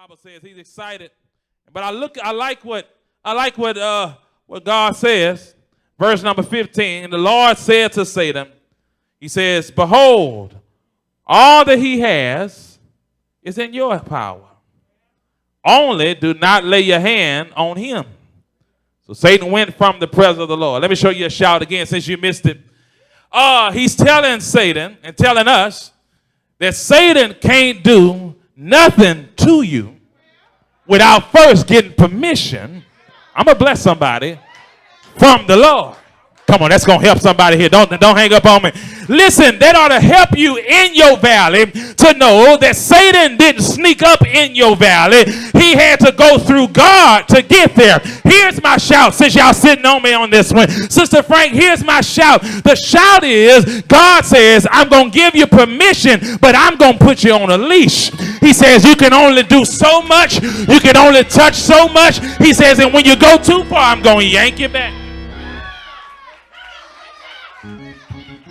Bible says he's excited. But I like what God says. Verse number 15. The Lord said to Satan, he says, behold, all that he has is in your power. Only do not lay your hand on him. So Satan went from the presence of the Lord. Let me show you a shout again since you missed it. He's telling Satan and telling us that Satan can't do nothing to you without first getting permission. I'm going to bless somebody from the Lord. Come on, that's going to help somebody here. Don't hang up on me. Listen, that ought to help you in your valley to know that Satan didn't sneak up in your valley. He had to go through God to get there. Here's my shout, since y'all sitting on me on this one. Sister Frank, here's my shout. The shout is, God says, I'm going to give you permission, but I'm going to put you on a leash. He says, you can only do so much. You can only touch so much. He says, and when you go too far, I'm going to yank you back.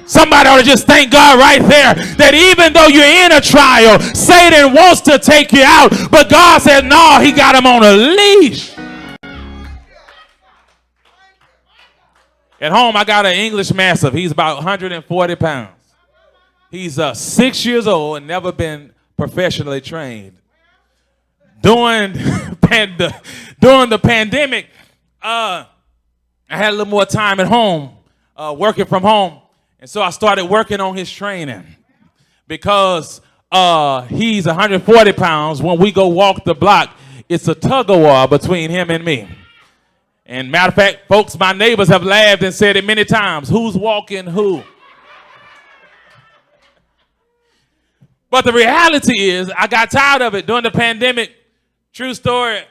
Somebody ought to just thank God right there that even though you're in a trial, Satan wants to take you out. But God said, no, he got him on a leash. At home, I got an English Mastiff. He's about 140 pounds. He's 6 years old and never been professionally trained. During the pandemic, I had a little more time at home, working from home. And so I started working on his training because he's 140 pounds. When we go walk the block, it's a tug-of-war between him and me. And matter of fact, folks, my neighbors have laughed and said it many times. Who's walking who? But the reality is I got tired of it during the pandemic. True story.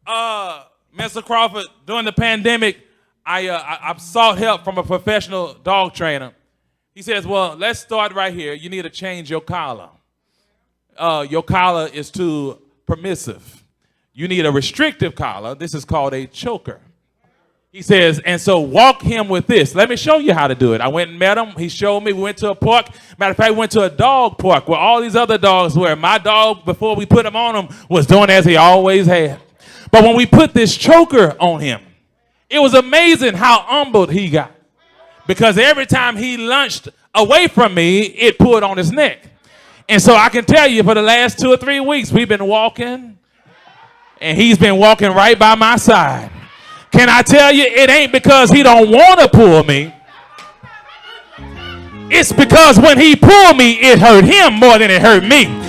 Mr. Crawford, during the pandemic, I sought help from a professional dog trainer. He says, well, let's start right here. You need to change your collar. Your collar is too permissive. You need a restrictive collar. This is called a choker. He says, and so walk him with this. Let me show you how to do it. I went and met him. He showed me. We went to a park. Matter of fact, we went to a dog park where all these other dogs were. My dog, before we put him on him, was doing as he always had. But when we put this choker on him, it was amazing how humbled he got. Because every time he lunched away from me, it pulled on his neck. And so I can tell you for the last 2 or 3 weeks, we've been walking, and he's been walking right by my side. Can I tell you, it ain't because he don't want to pull me. It's because when he pulled me, it hurt him more than it hurt me.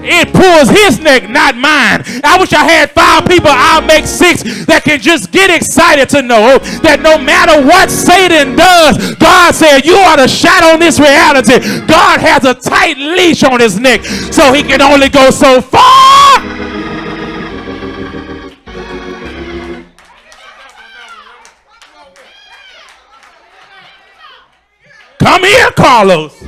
It pulls his neck, not mine. I wish I had 5 people, I'll make 6 that can just get excited to know that no matter what Satan does, God said, you ought to shout on this reality. God has a tight leash on his neck, so he can only go so far. Come here, Carlos.